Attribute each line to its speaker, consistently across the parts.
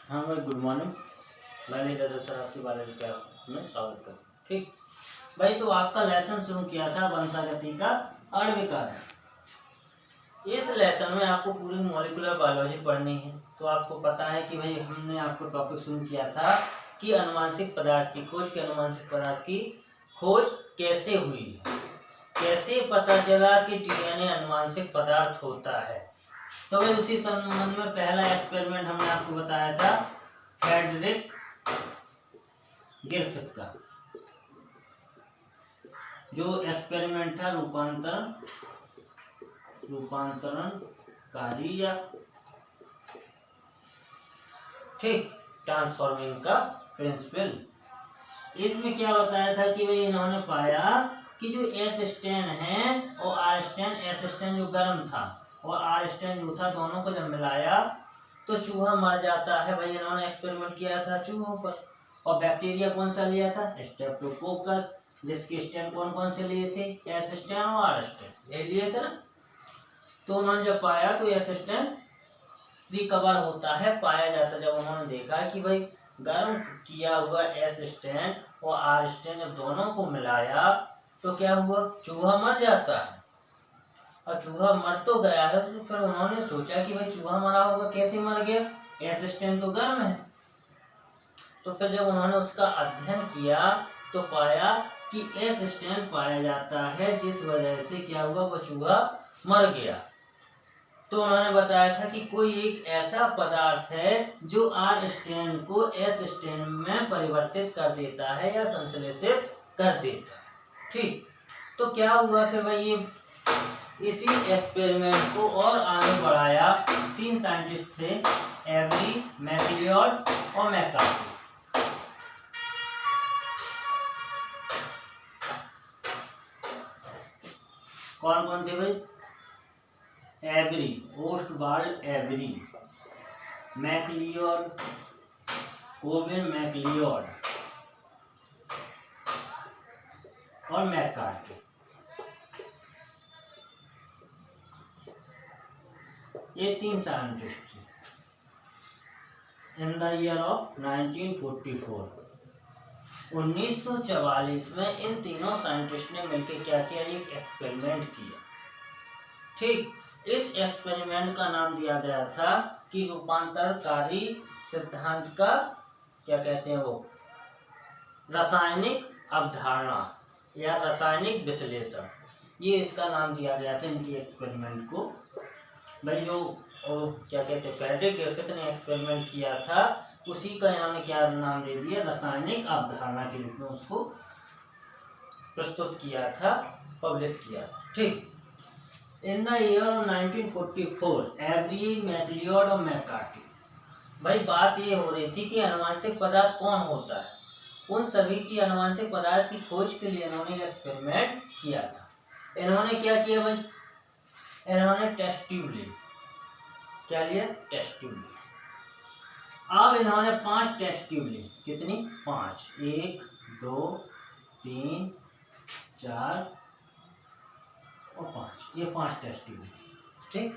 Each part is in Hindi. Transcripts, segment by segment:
Speaker 1: हाँ भाई, गुड मॉर्निंग। मैं नीरज सर आपकी बायोलॉजी क्लास में स्वागत करता हूँ। ठीक भाई, तो आपका लेसन शुरू किया था वंशागति का आणविक। इस लेसन में आपको पूरी मॉलिक्यूलर बायोलॉजी पढ़नी है। तो आपको पता है कि भाई हमने आपको टॉपिक शुरू किया था कि अनुवांशिक पदार्थ की खोज के अनुवांशिक पदार्थ की खोज कैसे हुई है, कैसे पता चला कि डीएनए अनुवांशिक पदार्थ होता है। तो भाई उसी संबंध में पहला एक्सपेरिमेंट हमने आपको बताया था फ्रेडरिक ग्रिफिथ का, जो एक्सपेरिमेंट था रूपांतरणकारी या ठीक ट्रांसफॉर्मिंग का प्रिंसिपल। इसमें क्या बताया था कि भाई इन्होंने पाया कि जो एस स्टेन है और आर स्टेन, एस स्टेन जो गर्म था और आर स्टेन जो था, दोनों को जब मिलाया तो चूहा मर जाता है। भाई इन्होंने एक्सपेरिमेंट किया था चूहों पर। और बैक्टीरिया कौन सा लिया था? स्ट्रेप्टोकोकस, जिसके स्टेन कौन कौन से लिए थे? एस स्टेन और आर स्टेन, ये लिए थे ना। तो उन्होंने जब पाया तो एस स्टेन रिकवर होता है, पाया जाता। जब उन्होंने देखा कि भाई गर्म किया हुआ एस स्टेन और आर स्टेन जब दोनों को मिलाया तो क्या हुआ? चूहा मर जाता है। और चूहा मर तो गया है, तो फिर उन्होंने सोचा कि भाई चूहा मरा होगा, कैसे मर गया? एस स्टेन तो गर्म है। तो फिर जब उन्होंने उसका अध्ययन किया तो पाया कि एस स्टेन पाया जाता है, जिस वजह से क्या हुआ, वो चूहा मर गया। तो उन्होंने बताया था कि कोई एक ऐसा पदार्थ है जो आर स्टेन को एस स्टेन में परिवर्तित कर देता है या संश्लेषित कर देता है। ठीक, तो क्या हुआ फिर भाई, ये इसी एक्सपेरिमेंट को और आगे बढ़ाया। 3 साइंटिस्ट थे, एवरी, मैकलियोड और मैकार्टी। कौन कौन थे भाई? Every, Ostwald every, McLeod, CoWIN McLeod और मैकार्टी। ये 3 साइंटिस्ट थे इन द ईयर ऑफ 1944। 1944 में इन तीनों साइंटिस्ट ने मिलकर क्या किया? एक एक्सपेरिमेंट किया। ठीक, इस एक्सपेरिमेंट का नाम दिया गया था कि रूपांतरकारी सिद्धांत का क्या कहते हैं, वो रासायनिक अवधारणा या रासायनिक विश्लेषण, ये इसका नाम दिया गया था इनकी एक्सपेरिमेंट को। भाई जो क्या कहते हैं, फ्रेडरिक ग्रिफिथ ने एक्सपेरिमेंट किया था, उसी का इन्होंने क्या नाम दे दिया? रासायनिक अवधारणा के रूप में उसको प्रस्तुत किया था, पब्लिश किया था। ठीक, in the year of 1944 every, McLeod और मैकार्टी। भाई बात ये हो रही थी कि अनुवांशिक पदार्थ कौन होता है। उन सभी की अनुवांशिक पदार्थ की खोज के लिए इन्होंने एक्सपेरिमेंट किया था। इन्होंने क्या किया भाई? इन्होंने टेस्ट ट्यूब ली। क्या लिया? टेस्ट ट्यूब ली। अब इन्होंने 5 टेस्ट ट्यूब ली। कितनी? 5। 1, 2, 3, 4 और 5। ये 5 टेस्ट ट्यूब ली। ठीक,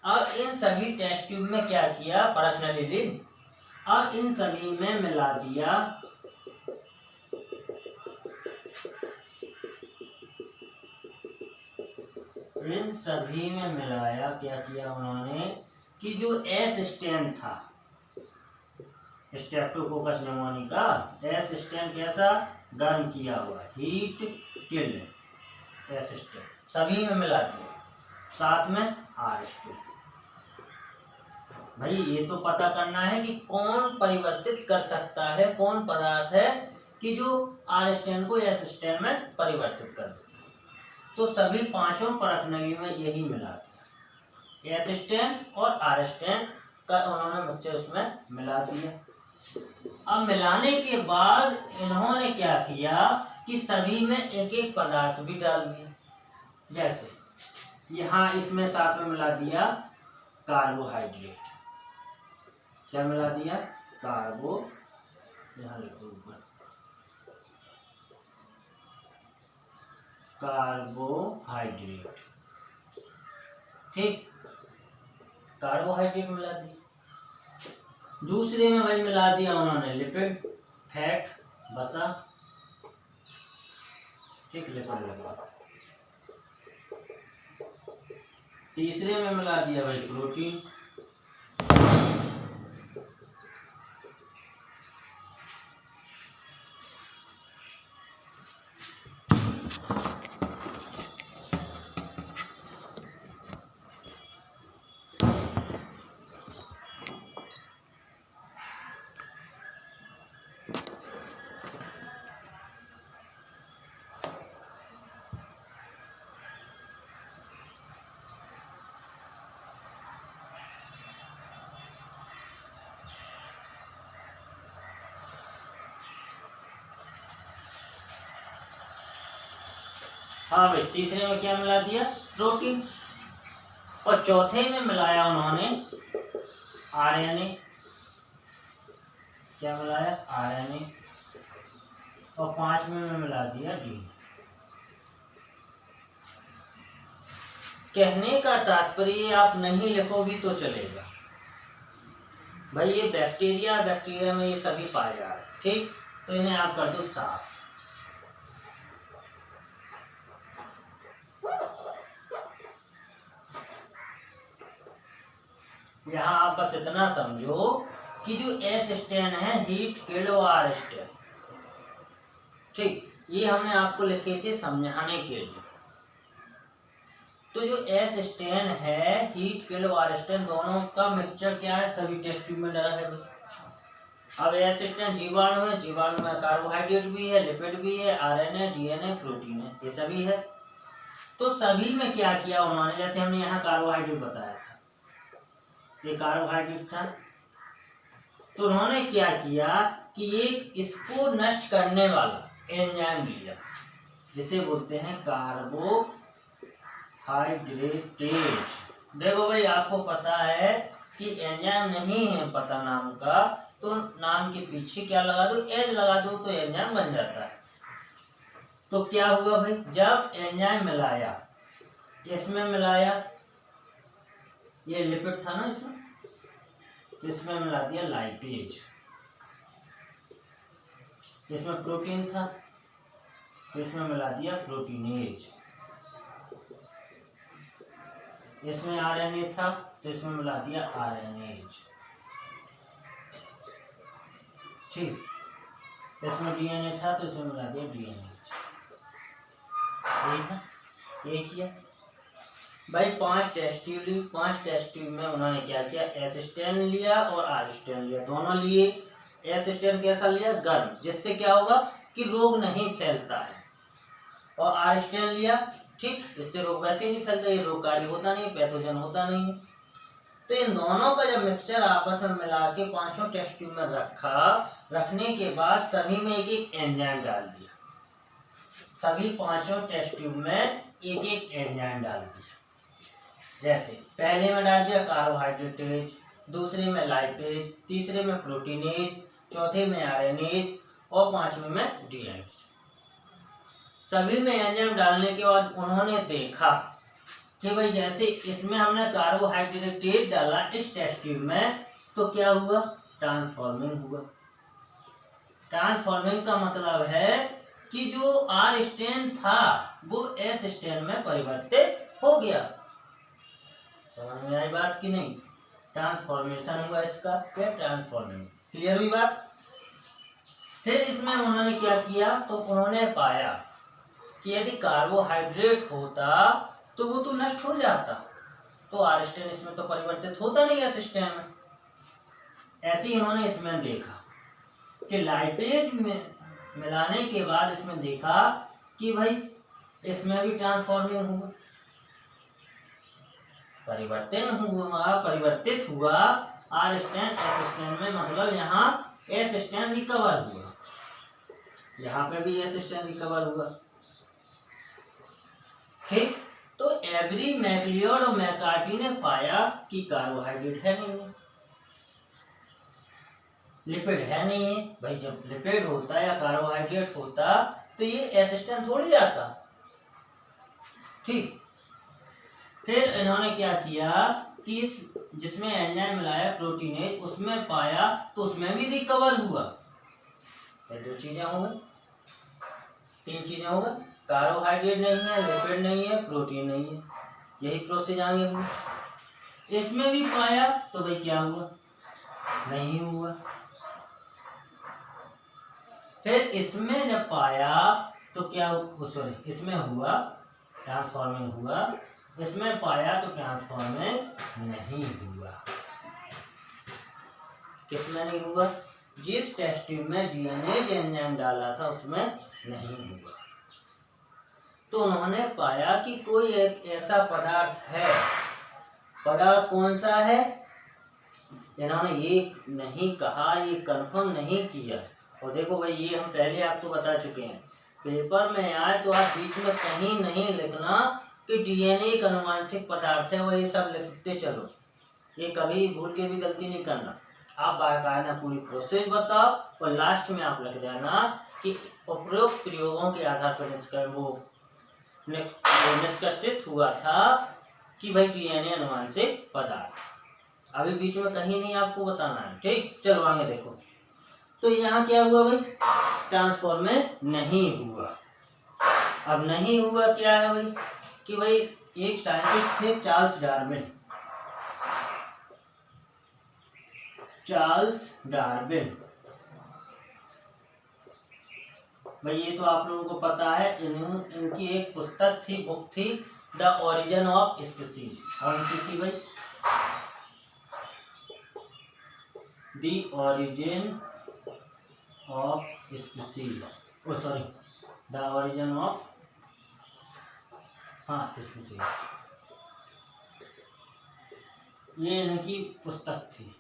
Speaker 1: अब इन सभी टेस्ट ट्यूब में क्या किया? परख नली ली। अब इन सभी में मिला दिया इन सभी में मिलाया, क्या किया उन्होंने कि जो एस स्टेन था, स्ट्रेप्टोकोकस न्यूमोनी का एस स्टेन कैसा? गर्म किया हुआ, हीट किल्ड एस स्टेन, सभी में मिला दिया, साथ में आर स्टेन। भाई ये तो पता करना है कि कौन परिवर्तित कर सकता है, कौन पदार्थ है कि जो आर स्टेन को एस स्टेन में परिवर्तित कर देता है। तो सभी 5 परख नली में यही मिला दिया, एस स्टेन और आर स्टेन का उन्होंने मिक्सचर उसमें मिला दिया। अब मिलाने के बाद इन्होंने क्या किया कि सभी में एक एक पदार्थ भी डाल दिया। जैसे यहाँ इसमें साथ में मिला दिया कार्बोहाइड्रेट। क्या मिला दिया? यहाँ लिखो ऊपर, कार्बोहाइड्रेट। ठीक, कार्बोहाइड्रेट मिला दी। दूसरे में भाई मिला दिया उन्होंने लिपिड, फैट, वसा, ठीक, लिपिड लगा। तीसरे में मिला दिया भाई प्रोटीन, हाँ भाई तीसरे में क्या मिला दिया, प्रोटीन। और चौथे में मिलाया उन्होंने आरएनए, क्या मिलाया, आरएनए। और पांचवें में मिला दिया डीएनए। कहने का तात्पर्य आप नहीं लिखोगी तो चलेगा भाई, ये बैक्टीरिया में ये सभी पाए जा रहे हैं, ठीक। तो इन्हें आप कर दो साफ। यहाँ आप बस इतना समझो कि जो एस स्टेन है हीट किल्ड आर स्टेन, ठीक, ये हमने आपको लिखे थे समझाने के लिए। तो जो एस स्टेन है हीट किल्ड आर स्टेन, दोनों का मिक्सचर क्या है, सभी टेस्ट ट्यूब में डला है। अब एस स्टेन जीवाणु है, जीवाणु में कार्बोहाइड्रेट भी है, लिपिड भी है, आरएनए, डीएनए, प्रोटीन है, ये सभी है। तो सभी में क्या किया उन्होंने, जैसे हमने यहाँ कार्बोहाइड्रेट बताया था, ये कार्बोहाइड्रेट था, तो उन्होंने क्या किया कि ये इसको नष्ट करने वाला एंजाइम लिया, जिसे बोलते हैं कार्बोहाइड्रेटेज। देखो भाई आपको पता है कि एंजाइम नहीं है पता नाम का, तो नाम के पीछे क्या लगा दो, एज लगा दो, तो एंजाइम बन जाता है। तो क्या हुआ भाई, जब एंजाइम मिलाया, इसमें मिलाया, ये लिपिड था ना इसमें, तो इसमें मिला दिया लाइपेज। इसमें प्रोटीन था तो इसमें मिला दिया प्रोटीनेज। इसमें आरएनए था तो इसमें मिला दिया आरएनएज, ठीक। इसमें डीएनए था तो इसमें मिला दिया डीएनएज। यही था, यही किया भाई। 5 टेस्ट ट्यूब ली, 5 टेस्ट ट्यूब में उन्होंने क्या किया, एस स्टेन लिया और आर स्टेन लिया, दोनों लिए। एस स्टेन कैसा लिया, गर्म, जिससे क्या होगा कि रोग नहीं फैलता है। और आर स्टेन लिया, ठीक, इससे रोग वैसे ही नहीं फैलता, ये रोगकारी होता नहीं, पैथोजन होता नहीं। तो इन दोनों का जब मिक्सचर आपस में मिला के 5 टेस्ट ट्यूब में रखने के बाद सभी में एक एक एंजाइम डाल दिया, सभी 5 टेस्ट ट्यूब में एक एक एंजाइम डाल दिया। जैसे पहले में डाल दिया कार्बोहाइड्रेटेज, दूसरे में लाइपेज, तीसरे में प्रोटीनेज, चौथे में आरएनएज और पांचवें में डीएनएज। सभी में एंजाइम डालने के बाद उन्होंने देखा कि भाई जैसे इसमें हमने कार्बोहाइड्रेटेज डाला इस टेस्ट ट्यूब में, तो क्या हुआ, ट्रांसफॉर्मिंग हुआ। ट्रांसफॉर्मिंग का मतलब है कि जो आर स्टेन था वो एस स्टेन में परिवर्तित हो गया। समझ में आई बात कि नहीं, ट्रांसफॉर्मेशन हुआ इसका, क्या, ट्रांसफॉर्मिंग। क्लियर हुई बात। फिर इसमें उन्होंने क्या किया, तो उन्होंने पाया कि यदि कार्बोहाइड्रेट होता तो वो तो नष्ट हो जाता, तो आर स्टेन इसमें तो परिवर्तित होता नहीं एस स्टेन में। ऐसे ही इन्होंने इसमें देखा कि लाइपेज में मिलाने के बाद इसमें देखा कि भाई इसमें भी ट्रांसफॉर्मिंग हुआ, परिवर्तित हुआ आर स्टेन एस स्टेन में, मतलब यहाँ एस स्टेन रिकवर हुआ, यहाँ पे भी एस स्टेन रिकवर हुआ, ठीक। तो एवरी मैक्लियोड और मैकार्टी ने पाया कि कार्बोहाइड्रेट है नहीं, लिपिड है नहीं है भाई। जब लिपिड होता या कार्बोहाइड्रेट होता तो ये एस स्टेन थोड़ी आता, ठीक। फिर इन्होंने क्या किया कि इस जिसमें एंजाइम मिलाया प्रोटीनेज उसमें पाया तो उसमें भी रिकवर हुआ। ये दो चीजें हो गई, तीन चीजें हो गई, कार्बोहाइड्रेट नहीं है, लिपिड नहीं है, प्रोटीन नहीं है, यही प्रोसेस आगे हुआ। इसमें भी पाया तो भाई क्या हुआ, नहीं हुआ। फिर इसमें जब पाया तो क्या, सॉरी इसमें हुआ ट्रांसफॉर्मिंग हुआ, इसमें पाया तो ट्रांसफॉर्मिंग नहीं हुआ। किसमें नहीं हुआ, जिस टेस्ट ट्यूब में डीएनए एंजाइम डाला था उसमें नहीं हुआ। तो उन्होंने पाया कि कोई एक ऐसा पदार्थ है, पदार्थ कौन सा है, इन्होंने ये नहीं कहा, ये कंफर्म नहीं किया। और देखो भाई ये हम पहले आपको बता चुके हैं, पेपर में आए तो आप बीच में कहीं नहीं लिखना कि डीएनए एक अनुवांशिक पदार्थ है, वो ये सब लिखते चलो, ये कभी भूल के भी गलती नहीं करना। आप बाकायदा पूरी प्रोसेस बताओ और लास्ट में आप लिख देना कि उपरोक्त प्रयोगों के आधार पर निष्कर्षित हुआ था कि भाई डीएनए अनुवांशिक पदार्थ। अभी बीच में कहीं नहीं आपको बताना है, ठीक। चलो आगे देखो, तो यहाँ क्या हुआ भाई, ट्रांसफॉर्मेशन नहीं हुआ। अब नहीं हुआ क्या है भाई, कि भाई एक साइंटिस्ट थे चार्ल्स डार्विन। भाई ये तो आप लोगों को पता है, इनकी एक पुस्तक थी, बुक थी, द ओरिजिन ऑफ स्पीसीज। कौन सी थी भाई, the origin of species, sorry the origin of species, ये इनकी पुस्तक थी,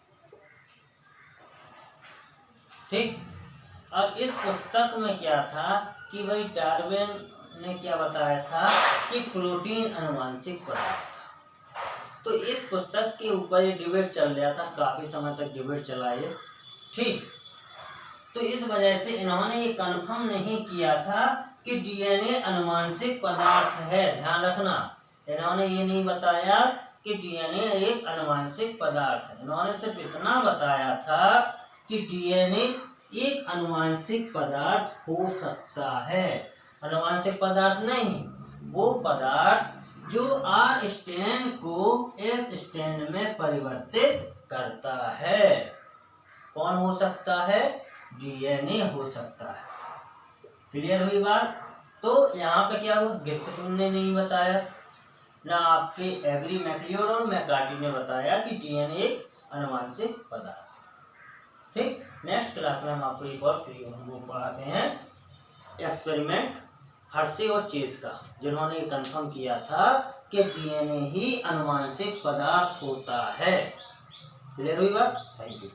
Speaker 1: ठीक। अब इस पुस्तक में क्या था कि भाई डार्विन ने क्या बताया था कि प्रोटीन अनुवांशिक पदार्थ था। तो इस पुस्तक के ऊपर ये डिबेट चल रहा था, काफी समय तक डिबेट चला ये, ठीक। तो इस वजह से इन्होंने ये कंफर्म नहीं किया था कि डीएनए अनुवांशिक पदार्थ है। ध्यान रखना, इन्होंने ये नहीं बताया कि डीएनए एक अनुवांशिक पदार्थ है, इन्होंने सिर्फ इतना बताया था कि डीएनए एक अनुवांशिक पदार्थ हो सकता है। अनुवांशिक पदार्थ नहीं, वो पदार्थ जो आर स्ट्रैंड को एस स्ट्रैंड में परिवर्तित करता है। कौन हो सकता है, डीएनए हो सकता है। क्लियर हुई बात। तो यहाँ पे क्या हुआ, गिब्स ने नहीं बताया, ना आपके एवरी मैक्लियोड और मैकार्टी ने बताया कि डीएनए एक अनुवांशिक पदार्थ। ठीक, नेक्स्ट क्लास में हम आपको एक और वो पढ़ाते हैं एक्सपेरिमेंट हर्शे और चेस का, जिन्होंने कंफर्म किया था कि डीएनए ही अनुवांशिक पदार्थ होता है। क्लियर हुई बात। Thank you.